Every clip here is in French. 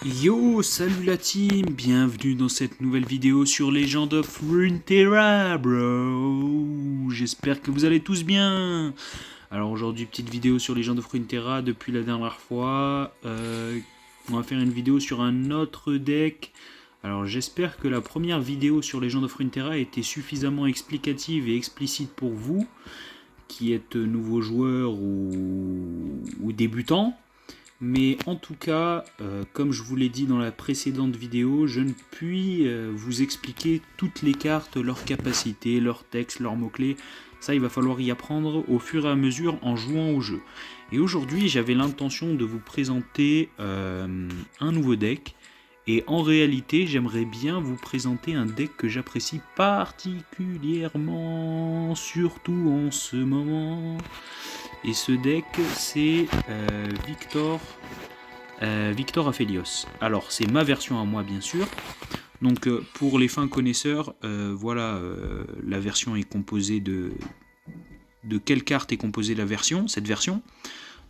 Yo, salut la team, bienvenue dans cette nouvelle vidéo sur Legend of Runeterra, bro. J'espère que vous allez tous bien. Alors aujourd'hui, petite vidéo sur Legend of Runeterra depuis la dernière fois. On va faire une vidéo sur un autre deck. Alors j'espère que la première vidéo sur Legend of Runeterra a été suffisamment explicative et explicite pour vous, qui êtes nouveaux joueurs ou débutants. Mais en tout cas, comme je vous l'ai dit dans la précédente vidéo, je ne puis vous expliquer toutes les cartes, leurs capacités, leurs textes, leurs mots-clés. Ça, il va falloir y apprendre au fur et à mesure en jouant au jeu. Et aujourd'hui, j'avais l'intention de vous présenter un nouveau deck. Et en réalité, j'aimerais bien vous présenter un deck que j'apprécie particulièrement, surtout en ce moment. Et ce deck, c'est Victor Aphelios. Alors, c'est ma version à moi, bien sûr. Donc, pour les fins connaisseurs, voilà, la version est composée de quelle carte est composée cette version.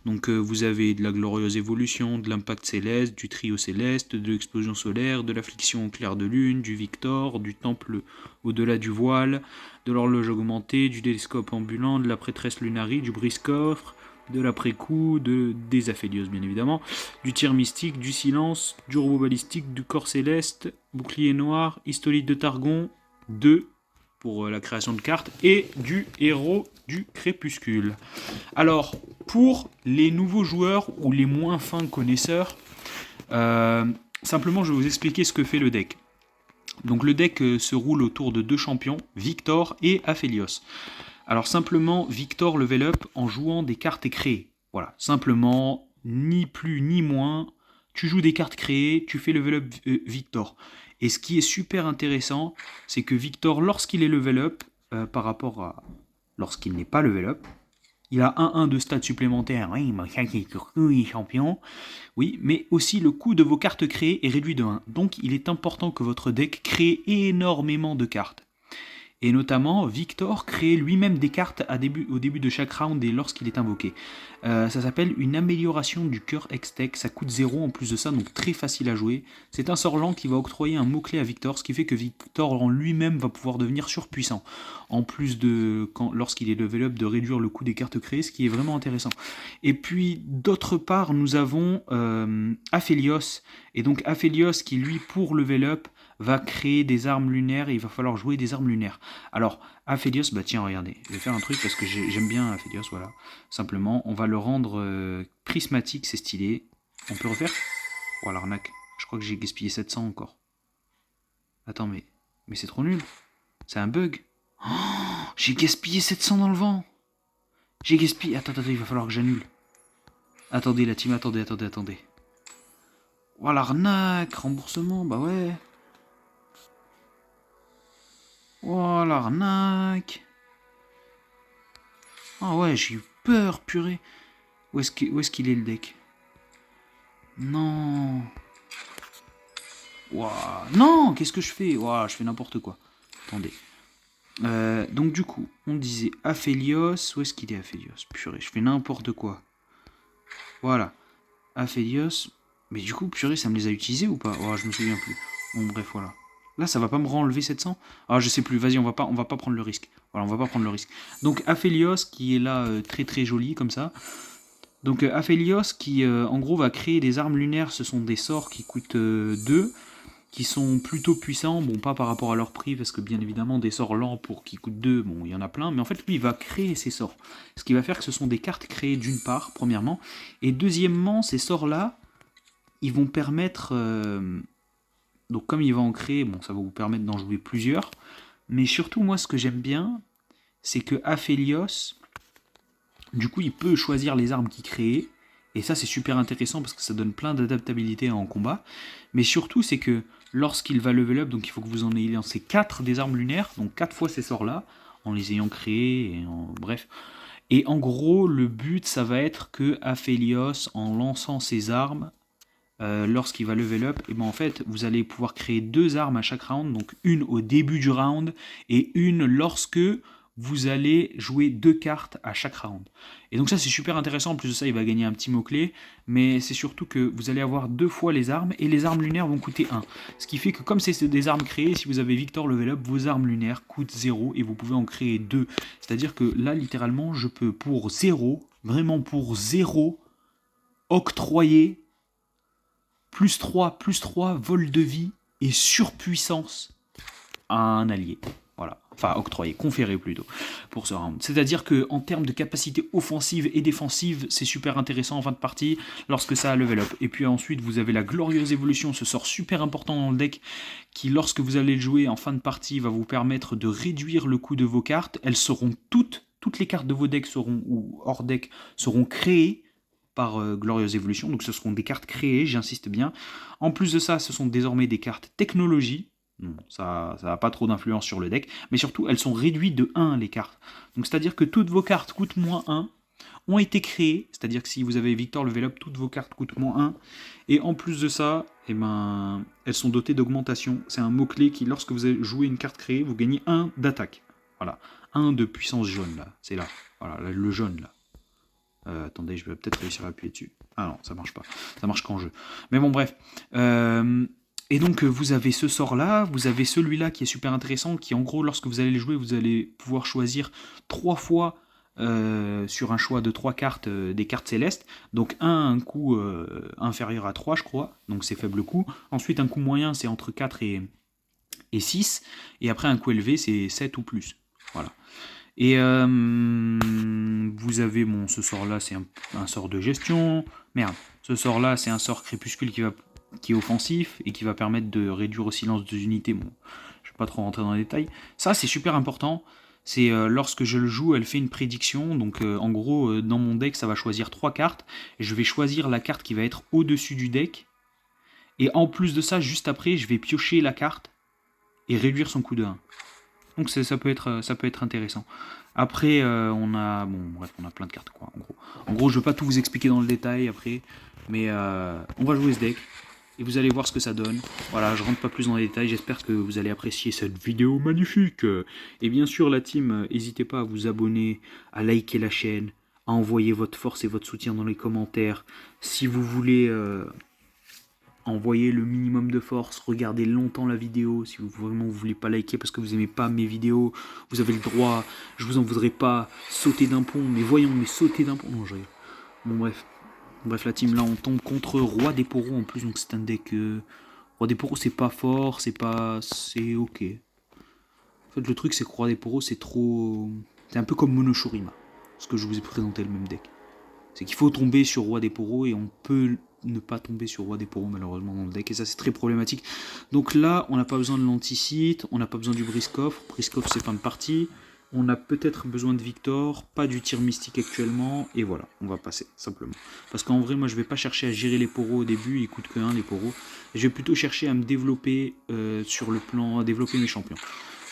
Donc vous avez de la glorieuse évolution, de l'impact céleste, du trio céleste, de l'explosion solaire, de l'affliction au clair de lune, du Victor, du temple au-delà du voile, de l'horloge augmentée, du télescope ambulant, de la prêtresse lunarie, du brise-coffre, de l'après-coup, des Aphelios bien évidemment, du tir mystique, du silence, du robot balistique, du corps céleste, bouclier noir, histolite de Targon, pour la création de cartes, et du héros du crépuscule. Alors, pour les nouveaux joueurs ou les moins fins connaisseurs, simplement je vais vous expliquer ce que fait le deck. Donc le deck se roule autour de deux champions, Victor et Aphelios. Alors simplement, Victor level up en jouant des cartes créées. Voilà, simplement, ni plus ni moins, tu joues des cartes créées, tu fais level up Victor. Et ce qui est super intéressant, c'est que Victor, lorsqu'il est level up, par rapport à lorsqu'il n'est pas level up, il a 1-1 de stats supplémentaires, oui, il est champion, oui, mais aussi le coût de vos cartes créées est réduit de 1. Donc il est important que votre deck crée énormément de cartes. Et notamment, Victor crée lui-même des cartes au début de chaque round et lorsqu'il est invoqué. Ça s'appelle une amélioration du cœur Hextech, ça coûte 0 en plus de ça, donc très facile à jouer. C'est un sort lent qui va octroyer un mot-clé à Victor, ce qui fait que Victor en lui-même va pouvoir devenir surpuissant. En plus de, lorsqu'il est level up, de réduire le coût des cartes créées, ce qui est vraiment intéressant. Et puis, d'autre part, nous avons Aphelios. Et donc Aphelios qui, lui, pour level up, va créer des armes lunaires et il va falloir jouer des armes lunaires. Alors, Aphelios, bah tiens, regardez, je vais faire un truc parce que j'aime bien Aphelios, voilà. Simplement, on va le rendre prismatique, c'est stylé. On peut refaire. Oh l'arnaque, je crois que j'ai gaspillé 700 encore. Attends, mais c'est trop nul. C'est un bug. Oh, j'ai gaspillé 700 dans le vent. J'ai gaspillé... Attends, il va falloir que j'annule. Attendez, la team, attendez. Oh l'arnaque, remboursement, bah ouais. Oh l'arnaque. Ah ouais, j'ai eu peur, purée. Où est-ce qu'il est le deck? Non. Ouah. Non, qu'est-ce que je fais? Ouah, je fais n'importe quoi. Attendez. Donc du coup, on disait Aphelios. Où est-ce qu'il est Aphelios? Purée, je fais n'importe quoi. Voilà. Aphelios. Mais du coup, purée, ça me les a utilisés ou pas? Oh, je me souviens plus. Bon, bref, voilà. Là, ça va pas me renlever 700? Ah, je sais plus. Vas-y, on va pas prendre le risque. Voilà, on va pas prendre le risque. Donc, Aphelios, qui est là, très très joli, comme ça. Donc, Aphelios, qui, en gros, va créer des armes lunaires. Ce sont des sorts qui coûtent 2, qui sont plutôt puissants. Bon, pas par rapport à leur prix, parce que, bien évidemment, des sorts lents qui coûtent 2, bon, il y en a plein. Mais en fait, lui, il va créer ces sorts. Ce qui va faire que ce sont des cartes créées, d'une part, premièrement. Et deuxièmement, ces sorts-là, ils vont permettre... donc comme il va en créer, bon, ça va vous permettre d'en jouer plusieurs. Mais surtout, moi, ce que j'aime bien, c'est que Aphelios, du coup, il peut choisir les armes qu'il crée. Et ça, c'est super intéressant parce que ça donne plein d'adaptabilité en combat. Mais surtout, c'est que lorsqu'il va level up, donc il faut que vous en ayez lancé 4 des armes lunaires, donc 4 fois ces sorts-là, en les ayant créés, bref. Et en gros, le but, ça va être que Aphelios, en lançant ses armes, lorsqu'il va level up, et ben en fait vous allez pouvoir créer 2 armes à chaque round, donc une au début du round et une lorsque vous allez jouer 2 cartes à chaque round. Et donc ça c'est super intéressant, en plus de ça il va gagner un petit mot-clé, mais c'est surtout que vous allez avoir 2 fois les armes, et les armes lunaires vont coûter 1. Ce qui fait que comme c'est des armes créées, si vous avez Victor Level Up, vos armes lunaires coûtent 0, et vous pouvez en créer 2. C'est-à-dire que là littéralement je peux pour 0, vraiment pour 0, octroyer plus 3 vol de vie et surpuissance à un allié. Voilà. Enfin, octroyer, conférer plutôt, pour ce round. C'est-à-dire qu'en termes de capacité offensive et défensive, c'est super intéressant en fin de partie, lorsque ça a level up. Et puis ensuite, vous avez la glorieuse évolution, ce sort super important dans le deck, qui lorsque vous allez le jouer en fin de partie, va vous permettre de réduire le coût de vos cartes. Elles seront toutes les cartes de vos decks seront, ou hors deck, seront créées par Glorieuse Évolution, donc ce seront des cartes créées, j'insiste bien. En plus de ça, ce sont désormais des cartes technologie. Ça n'a pas trop d'influence sur le deck, mais surtout elles sont réduites de 1 les cartes. Donc c'est-à-dire que toutes vos cartes coûtent moins 1, ont été créées, c'est-à-dire que si vous avez Victor Level Up, toutes vos cartes coûtent moins 1, et en plus de ça, eh ben, elles sont dotées d'augmentation. C'est un mot-clé qui, lorsque vous avez joué une carte créée, vous gagnez 1 d'attaque. Voilà, 1 de puissance jaune là, c'est là, voilà, le jaune là. Attendez, je vais peut-être réussir à appuyer dessus. Ah non, ça marche pas. Ça marche qu'en jeu. Mais bon, bref. Et donc, vous avez ce sort-là, vous avez celui-là qui est super intéressant, qui en gros, lorsque vous allez les jouer, vous allez pouvoir choisir 3 fois sur un choix de 3 cartes, des cartes célestes. Donc, un coût inférieur à 3, je crois. Donc, c'est faible coût. Ensuite, un coût moyen, c'est entre 4 et 6. Et après, un coût élevé, c'est 7 ou plus. Voilà. Et vous avez, bon, ce sort-là, c'est un sort de gestion. Merde, ce sort-là, c'est un sort crépuscule qui est offensif et qui va permettre de réduire au silence 2 unités. Bon, je ne vais pas trop rentrer dans les détails. Ça, c'est super important. C'est lorsque je le joue, elle fait une prédiction. Donc, en gros, dans mon deck, ça va choisir 3 cartes. Et je vais choisir la carte qui va être au-dessus du deck. Et en plus de ça, juste après, je vais piocher la carte et réduire son coût de 1. Donc ça peut être intéressant. Après, on a plein de cartes quoi. En gros, je ne vais pas tout vous expliquer dans le détail après, mais on va jouer ce deck et vous allez voir ce que ça donne. Voilà, je rentre pas plus dans les détails. J'espère que vous allez apprécier cette vidéo magnifique. Et bien sûr, la team, n'hésitez pas à vous abonner, à liker la chaîne, à envoyer votre force et votre soutien dans les commentaires. Si vous voulez envoyez le minimum de force, regardez longtemps la vidéo, si vous vraiment vous voulez pas liker parce que vous aimez pas mes vidéos, vous avez le droit, je vous en voudrais pas, sauter d'un pont, mais voyons, mais sauter d'un pont, non je rigole. Bon bref la team là on tombe contre Roi des Poros en plus, donc c'est un deck, Roi des Poros c'est pas fort, c'est ok. En fait le truc c'est que Roi des Poros c'est un peu comme Monoshurima, parce que je vous ai présenté le même deck. C'est qu'il faut tomber sur Roi des Poros et on peut ne pas tomber sur Roi des Poros malheureusement dans le deck et ça c'est très problématique. Donc là on n'a pas besoin de l'anticite, on n'a pas besoin du brise-coffre, brise-coffre c'est fin de partie, on a peut-être besoin de Victor, pas du tir mystique actuellement et voilà, on va passer simplement. Parce qu'en vrai moi je vais pas chercher à gérer les Poros au début, ils coûtent que 1 les Poros, je vais plutôt chercher à me développer sur le plan, à développer mes champions.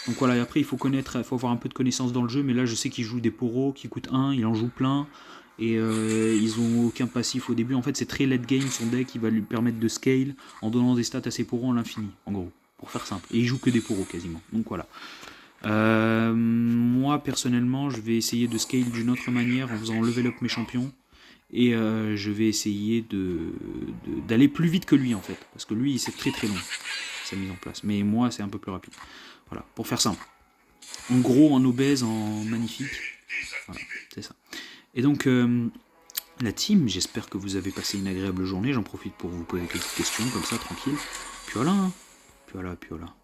Donc voilà, et après il faut avoir un peu de connaissance dans le jeu, mais là je sais qu'il joue des Poros qui coûtent 1, il en joue plein. Et ils ont aucun passif au début. En fait, c'est très late game son deck qui va lui permettre de scale en donnant des stats à ses poros à l'infini, en gros, pour faire simple. Et il joue que des poros quasiment. Donc voilà. Moi, personnellement, je vais essayer de scale d'une autre manière en faisant level up mes champions. Et je vais essayer d'aller plus vite que lui en fait. Parce que lui, c'est très très long sa mise en place. Mais moi, c'est un peu plus rapide. Voilà, pour faire simple. En gros, en obèse, en magnifique. Voilà, c'est ça. Et donc, la team, j'espère que vous avez passé une agréable journée. J'en profite pour vous poser quelques questions, comme ça, tranquille. Puis voilà, hein. Puis voilà.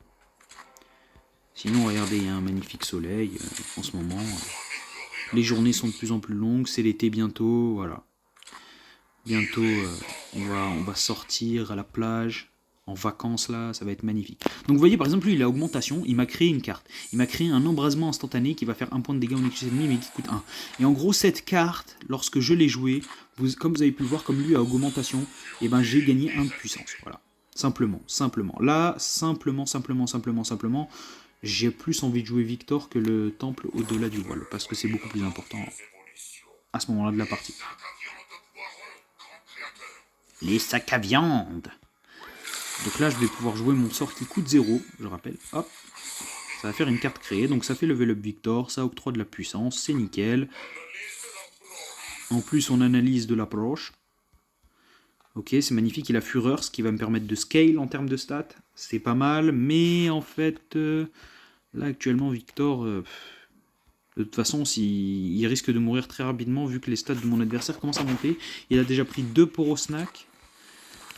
Sinon, regardez, il y a un magnifique soleil en ce moment. Les journées sont de plus en plus longues, c'est l'été bientôt, voilà. Bientôt, on va sortir à la plage, en vacances là, ça va être magnifique. Donc vous voyez par exemple lui il a augmentation, il m'a créé une carte. Il m'a créé un embrasement instantané qui va faire 1 point de dégâts en éclipse ennemi mais qui coûte 1. Et en gros cette carte, lorsque je l'ai jouée, comme vous avez pu le voir, comme lui a augmentation, et ben j'ai gagné 1 de puissance. Voilà. Simplement. Là, simplement, j'ai plus envie de jouer Victor que le temple au-delà du voile, parce que c'est beaucoup plus important à ce moment-là de la partie. Les sacs à viande. Donc là, je vais pouvoir jouer mon sort qui coûte 0, je rappelle. Hop. Ça va faire une carte créée, donc ça fait level up Victor, ça octroie de la puissance, c'est nickel. En plus, on analyse de l'approche. Ok, c'est magnifique, il a Fureur, ce qui va me permettre de scale en termes de stats. C'est pas mal, mais en fait, là actuellement, Victor, de toute façon, il risque de mourir très rapidement vu que les stats de mon adversaire commencent à monter. Il a déjà pris 2 poros snack.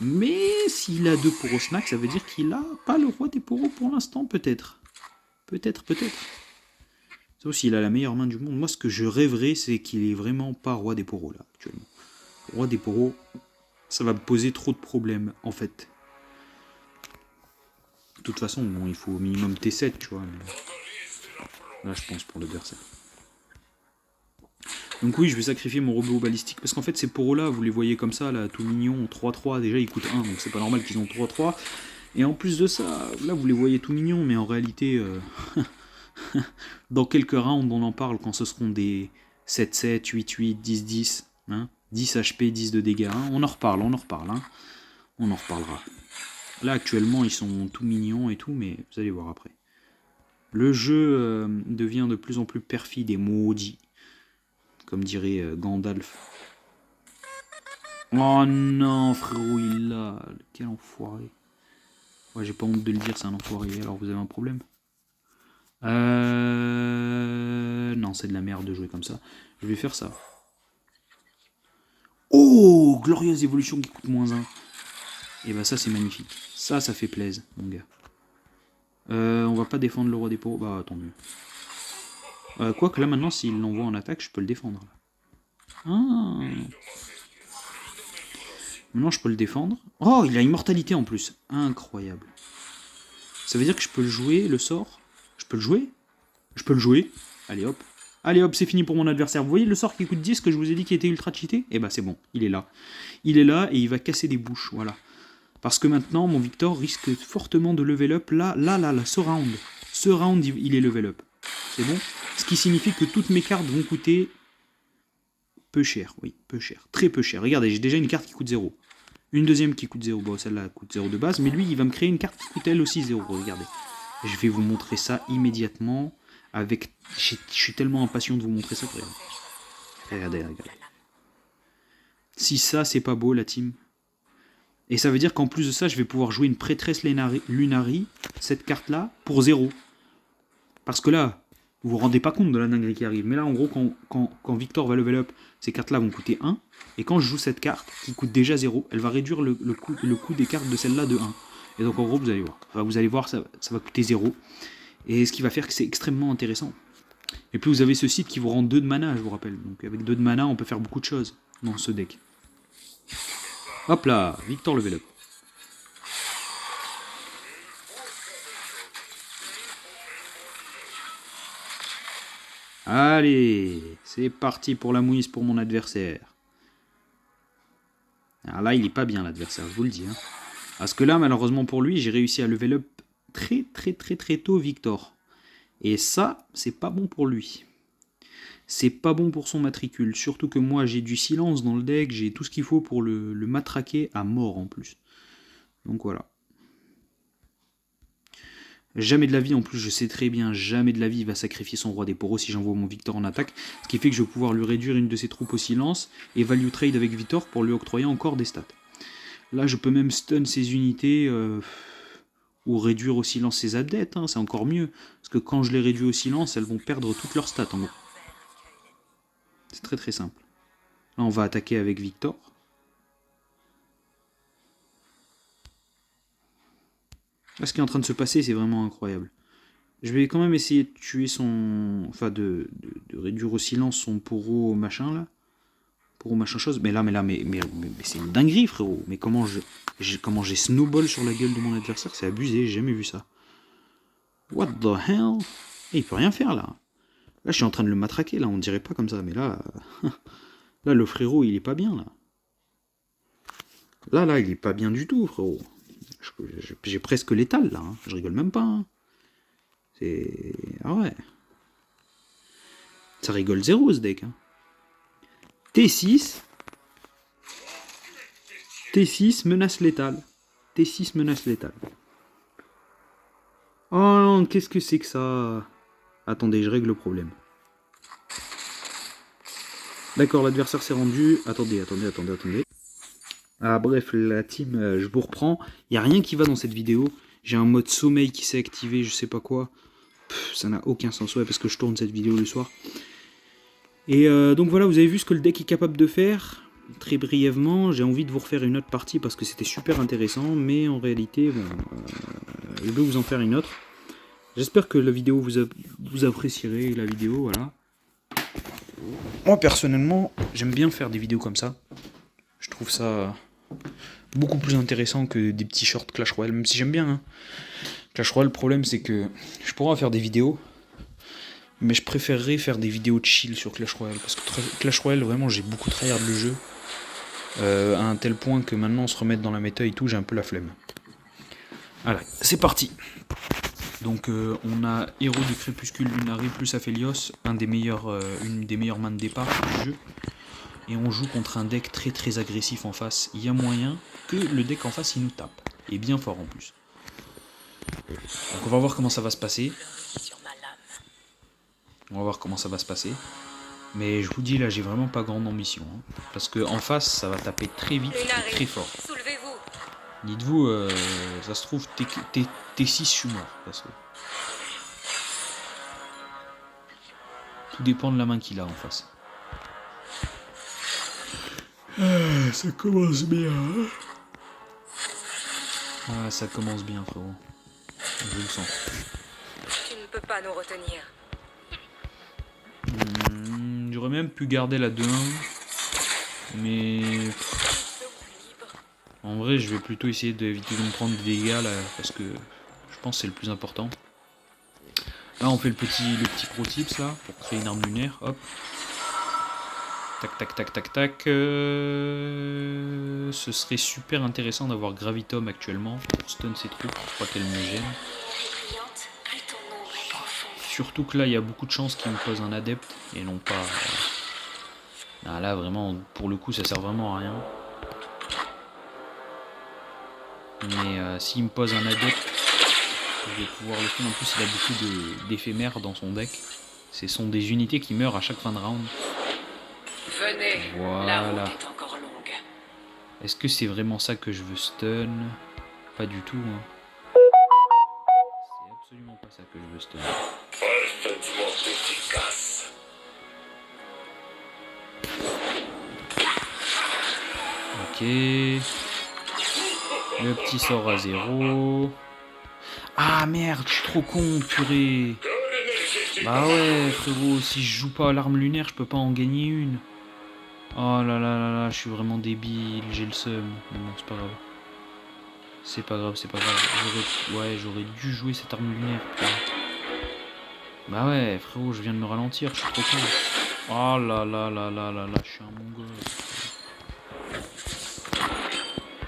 Mais s'il a 2 poros snack, ça veut dire qu'il a pas le roi des poros pour l'instant, peut-être. Peut-être. Sauf s'il a la meilleure main du monde. Moi, ce que je rêverais, c'est qu'il est vraiment pas roi des poros, là, actuellement. Roi des poros, ça va me poser trop de problèmes, en fait. De toute façon, bon, il faut au minimum T7, tu vois. Mais... là, je pense, pour l'adversaire. Donc oui, je vais sacrifier mon robot balistique, parce qu'en fait, ces poros-là, vous les voyez comme ça, là, tout mignons, 3-3, déjà, ils coûtent 1, donc c'est pas normal qu'ils ont 3-3. Et en plus de ça, là, vous les voyez tout mignons, mais en réalité... dans quelques rounds, on en parle quand ce seront des 7-7, 8-8, 10-10, hein, 10 HP, 10 de dégâts. Hein. On en reparle. Hein. On en reparlera. Là, actuellement, ils sont tout mignons et tout, mais vous allez voir après. Le jeu devient de plus en plus perfide et maudit, comme dirait Gandalf. Oh non, frérot, il l'a. Quel enfoiré. Ouais, j'ai pas honte de le dire, c'est un enfoiré. Alors, vous avez un problème ? Non, c'est de la merde de jouer comme ça. Je vais faire ça. Oh, glorieuse évolution qui coûte -1. Et bah ça c'est magnifique. Ça fait plaisir, mon gars. On va pas défendre le roi des pots. Bah tant mieux. Quoique là maintenant, s'il l'envoie en attaque, je peux le défendre. Ah. Maintenant je peux le défendre. Oh, il a immortalité en plus. Incroyable. Ça veut dire que je peux le jouer, le sort. Je peux le jouer. Je peux le jouer. Allez hop. Allez hop, c'est fini pour mon adversaire. Vous voyez le sort qui coûte 10 que je vous ai dit qui était ultra cheaté? Et bah c'est bon, il est là. Il est là et il va casser des bouches, voilà. Parce que maintenant, mon Victor risque fortement de level up là, ce round. Ce round, il est level up. C'est bon? Ce qui signifie que toutes mes cartes vont coûter peu cher, oui, peu cher. Très peu cher. Regardez, j'ai déjà une carte qui coûte 0. Une deuxième qui coûte 0. Bon, celle-là coûte 0 de base, mais lui, il va me créer une carte qui coûte elle aussi 0. Regardez. Je vais vous montrer ça immédiatement. Je suis tellement impatient de vous montrer ça. Regardez. Si ça, c'est pas beau, la team. Et ça veut dire qu'en plus de ça, je vais pouvoir jouer une prêtresse Lunari, cette carte-là, pour 0. Parce que là, vous vous rendez pas compte de la dinguerie qui arrive. Mais là, en gros, quand Victor va level up, ces cartes-là vont coûter 1. Et quand je joue cette carte, qui coûte déjà 0, elle va réduire le coût des cartes de celle-là de 1. Et donc, en gros, vous allez voir. Enfin, vous allez voir, ça va coûter 0. Et ce qui va faire que c'est extrêmement intéressant. Et puis, vous avez ce site qui vous rend 2 de mana, je vous rappelle. Donc, avec 2 de mana, on peut faire beaucoup de choses dans ce deck. Hop là, Victor level up. Allez, c'est parti pour la mouise pour mon adversaire. Alors là, il est pas bien l'adversaire, je vous le dis. Hein. Parce que là, malheureusement pour lui, j'ai réussi à level up très tôt Victor. Et ça, c'est pas bon pour lui. C'est pas bon pour son matricule. Surtout que moi, j'ai du silence dans le deck, j'ai tout ce qu'il faut pour le matraquer à mort en plus. Donc voilà. Jamais de la vie, en plus je sais très bien, jamais de la vie il va sacrifier son roi des poros si j'envoie mon Victor en attaque, ce qui fait que je vais pouvoir lui réduire une de ses troupes au silence et value trade avec Victor pour lui octroyer encore des stats. Là je peux même stun ses unités ou réduire au silence ses adeptes, hein, c'est encore mieux, parce que quand je les réduis au silence, elles vont perdre toutes leurs stats en gros. C'est très simple. Là on va attaquer avec Victor. Là, ce qui est en train de se passer, c'est vraiment incroyable. Je vais quand même essayer de tuer son... Enfin, de réduire au silence son poro machin, là. Poro machin chose. Mais c'est une dinguerie, frérot. Mais comment j'ai snowball sur la gueule de mon adversaire, c'est abusé, j'ai jamais vu ça. What the hell? Et il peut rien faire, là. Là, je suis en train de le matraquer, là. On dirait pas comme ça, mais là... là, le frérot, il est pas bien, là. Là, il est pas bien du tout, frérot. J'ai presque l'étal, là. Hein. Je rigole même pas, hein. C'est... Ah ouais. Ça rigole zéro ce deck. Hein. T6. T6 menace létale. T6 menace létale. Oh non, qu'est-ce que c'est que ça? Attendez, je règle le problème. D'accord, l'adversaire s'est rendu. Attendez. Ah bref, la team, je vous reprends. Il n'y a rien qui va dans cette vidéo. J'ai un mode sommeil qui s'est activé, je sais pas quoi. Ça n'a aucun sens, ouais, parce que je tourne cette vidéo le soir. Et donc voilà, vous avez vu ce que le deck est capable de faire. Très brièvement, j'ai envie de vous refaire une autre partie parce que c'était super intéressant, mais en réalité, bon, je vais vous en faire une autre. J'espère que la vidéo vous apprécierez la vidéo, voilà. Moi personnellement, j'aime bien faire des vidéos comme ça. Je trouve ça beaucoup plus intéressant que des petits shorts Clash Royale, même si j'aime bien. Hein. Clash Royale, le problème c'est que je pourrais faire des vidéos, mais je préférerais faire des vidéos de chill sur Clash Royale, parce que Clash Royale, vraiment, j'ai beaucoup tryhard le jeu, à un tel point que maintenant, se remettre dans la méta et tout, j'ai un peu la flemme. Voilà, c'est parti. Donc on a Héros du Crépuscule Lunari plus Aphelios, une des meilleures mains de départ du jeu. Et on joue contre un deck très très agressif en face. Il y a moyen que le deck en face il nous tape. Et bien fort en plus. Donc on va voir comment ça va se passer. Mais je vous dis là, j'ai vraiment pas grande ambition. Hein. Parce que en face, ça va taper très vite et très fort. Dites-vous, ça se trouve, T6, je suis mort. Parce que... Tout dépend de la main qu'il a en face. Ça commence bien. Ah, ça commence bien, frérot. Je le sens. Tu ne peux pas nous retenir. J'aurais même pu garder la 2-1. Mais... En vrai, je vais plutôt essayer d'éviter de me prendre des dégâts, là, parce que je pense que c'est le plus important. Là, on fait le petit pro tips, là, pour créer une arme lunaire. Hop. Tac. Ce serait super intéressant d'avoir Gravitom actuellement pour stun ses troupes, pour pas qu'elle me gêne. Surtout que là, il y a beaucoup de chances qu'il me pose un adepte et non pas... Ah, là, vraiment, pour le coup, ça sert vraiment à rien. Mais s'il me pose un adepte, je vais pouvoir le stun. En plus, il a beaucoup d'éphémères dans son deck. Ce sont des unités qui meurent à chaque fin de round. Venez, voilà. la route est encore longue. Est-ce que c'est vraiment ça que je veux stun? Pas du tout. Hein. C'est absolument pas ça que je veux stun. Parfaitement efficace. Ok. Le petit sort à 0. Ah merde, je suis trop con, purée. Bah ouais, frérot, si je joue pas à l'arme lunaire, je peux pas en gagner une. Oh là, je suis vraiment débile, j'ai le seum. Mais bon, c'est pas grave. C'est pas grave. J'aurais dû jouer cette arme lunaire, putain. Bah ouais, frérot, je viens de me ralentir, je suis trop con. Oh là, je suis un mongol.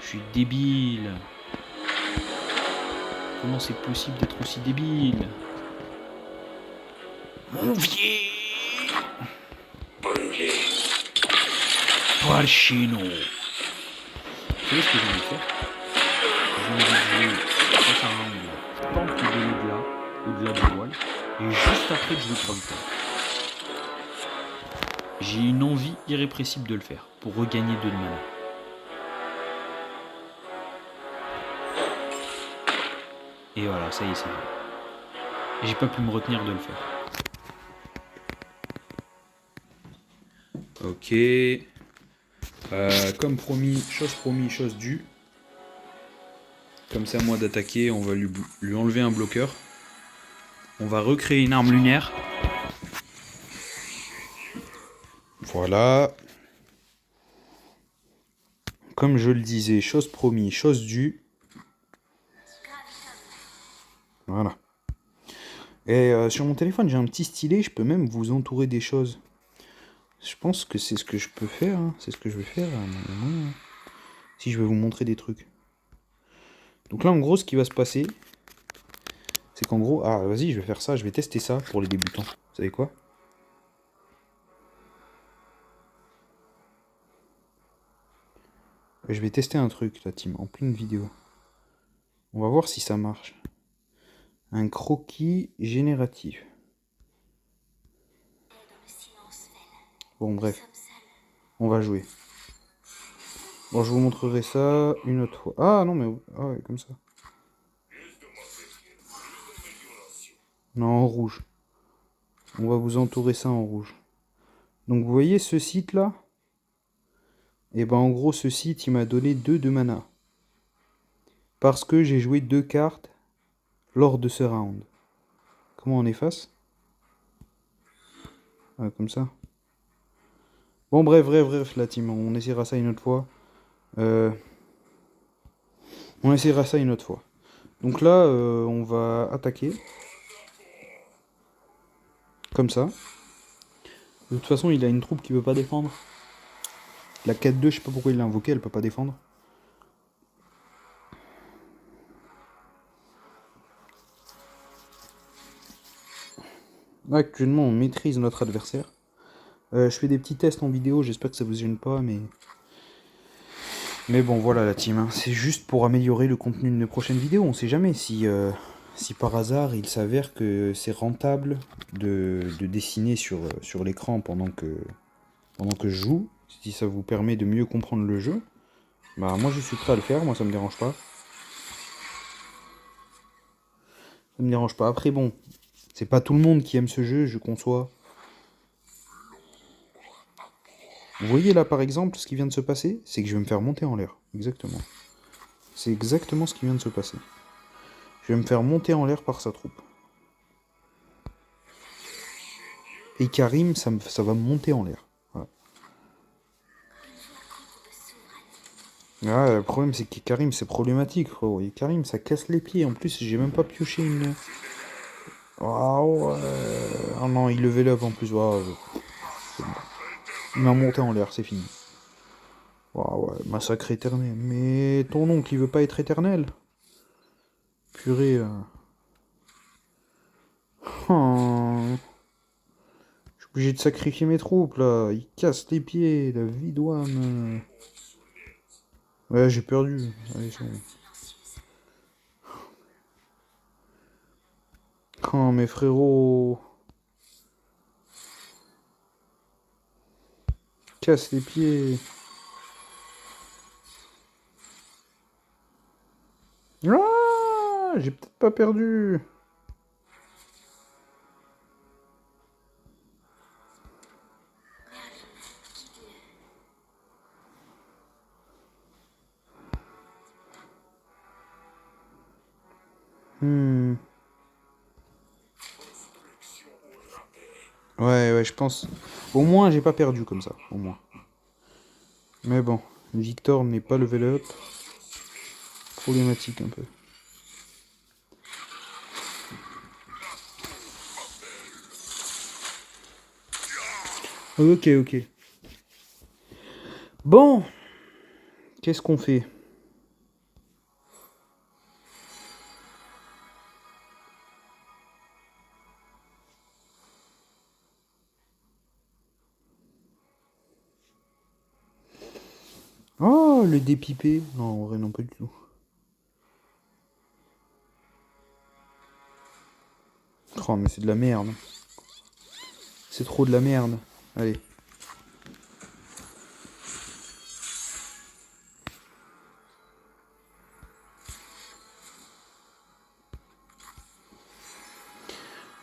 Je suis débile. Comment c'est possible d'être aussi débile? Mon vieil Palchino. Vous savez ce que j'ai envie de faire? J'ai envie de jouer face à un angle. Je tente de l'au-delà, au-delà du voile. Et juste après de jouer Graviton. J'ai une envie irrépressible de le faire. Pour regagner 2 de mana. Et voilà, ça y est, c'est fait. Et j'ai pas pu me retenir de le faire. Ok. Comme promis, chose due. Comme c'est à moi d'attaquer, on va lui enlever un bloqueur. On va recréer une arme lunaire. Voilà. Comme je le disais, chose promis, chose due. Voilà. Et sur mon téléphone, j'ai un petit stylet, je peux même vous entourer des choses. Je pense que c'est ce que je peux faire. Hein. C'est ce que je vais faire. Si je vais vous montrer des trucs. Donc là, en gros, ce qui va se passer, c'est qu'en gros... Ah, vas-y, je vais faire ça. Je vais tester ça pour les débutants. Vous savez quoi? Je vais tester un truc, la team, en pleine vidéo. On va voir si ça marche. Un croquis génératif. Bon, bref. On va jouer. Bon, je vous montrerai ça une autre fois. Ah non, mais... Ah ouais, comme ça. Non, en rouge. On va vous entourer ça en rouge. Donc, vous voyez ce site-là? Et ben, en gros, ce site, il m'a donné 2 de mana. Parce que j'ai joué 2 cartes lors de ce round. Comment on efface? Ah, comme ça. Bon, bref, la team. On essaiera ça une autre fois. On essaiera ça une autre fois. Donc là, on va attaquer. Comme ça. De toute façon, il a une troupe qui peut pas défendre. La 4-2, je sais pas pourquoi il l'a invoquée, elle peut pas défendre. Là, actuellement, on maîtrise notre adversaire. Je fais des petits tests en vidéo, j'espère que ça vous gêne pas, mais... Mais bon, voilà la team. Hein. C'est juste pour améliorer le contenu de nos prochaines vidéos. On sait jamais si par hasard il s'avère que c'est rentable de dessiner sur l'écran pendant que je joue. Si ça vous permet de mieux comprendre le jeu, bah moi je suis prêt à le faire, moi ça me dérange pas. Ça me dérange pas. Après bon, c'est pas tout le monde qui aime ce jeu, je conçois. Vous voyez là par exemple, ce qui vient de se passer, c'est que je vais me faire monter en l'air. Exactement. C'est exactement ce qui vient de se passer. Je vais me faire monter en l'air par sa troupe. Et Karim, ça va me monter en l'air. Voilà. Ah, le problème c'est que Karim c'est problématique frérot. Et Karim ça casse les pieds. En plus j'ai même pas pioché une... Ah ouais. Ah non, il level up en plus. Ah, c'est bon. Il m'a monté en l'air, c'est fini. Ah ouais, massacre éternel. Mais ton oncle il veut pas être éternel. Purée. Oh. Je suis obligé de sacrifier mes troupes là. Il casse les pieds, la vidoine. Ouais, j'ai perdu. Allez, c'est bon. Oh, mes frérots. Casse les pieds. Ah, j'ai peut-être pas perdu. Ouais, je pense. Au moins, j'ai pas perdu comme ça. Au moins. Mais bon, Victor n'est pas level up. Problématique un peu. Ok. Bon, qu'est-ce qu'on fait? Oh, le dépipé. Non, en vrai, non, pas du tout. Oh, mais c'est de la merde. C'est trop de la merde. Allez.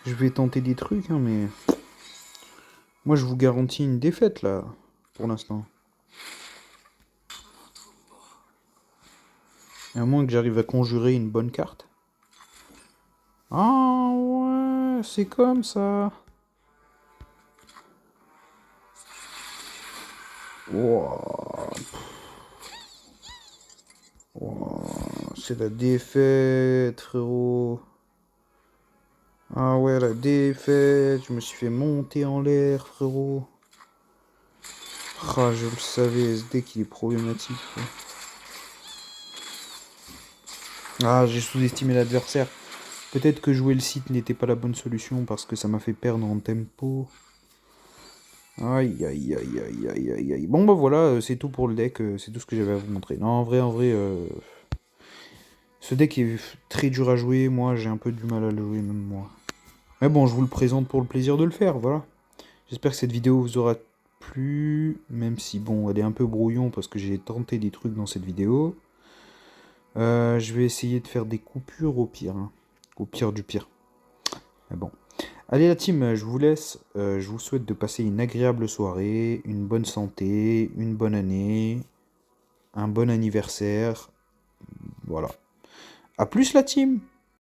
Je vais tenter des trucs, hein, mais... Moi, je vous garantis une défaite, là, pour l'instant. À moins que j'arrive à conjurer une bonne carte. Ah ouais, c'est comme ça. Wow. Wow, c'est la défaite, frérot. Ah ouais, la défaite. Je me suis fait monter en l'air, frérot. Ah, je le savais, SD qu'il est problématique. Frérot. Ah, j'ai sous-estimé l'adversaire. Peut-être que jouer le site n'était pas la bonne solution parce que ça m'a fait perdre en tempo. Aïe. Bon bah voilà, c'est tout pour le deck, c'est tout ce que j'avais à vous montrer. Non, en vrai, Ce deck est très dur à jouer, moi j'ai un peu du mal à le jouer, même moi. Mais bon, je vous le présente pour le plaisir de le faire, voilà. J'espère que cette vidéo vous aura plu, même si bon, elle est un peu brouillon parce que j'ai tenté des trucs dans cette vidéo. Je vais essayer de faire des coupures au pire, hein. Au pire du pire. Mais bon. Allez la team, je vous laisse. Je vous souhaite de passer une agréable soirée, une bonne santé, une bonne année, un bon anniversaire. Voilà. A plus la team!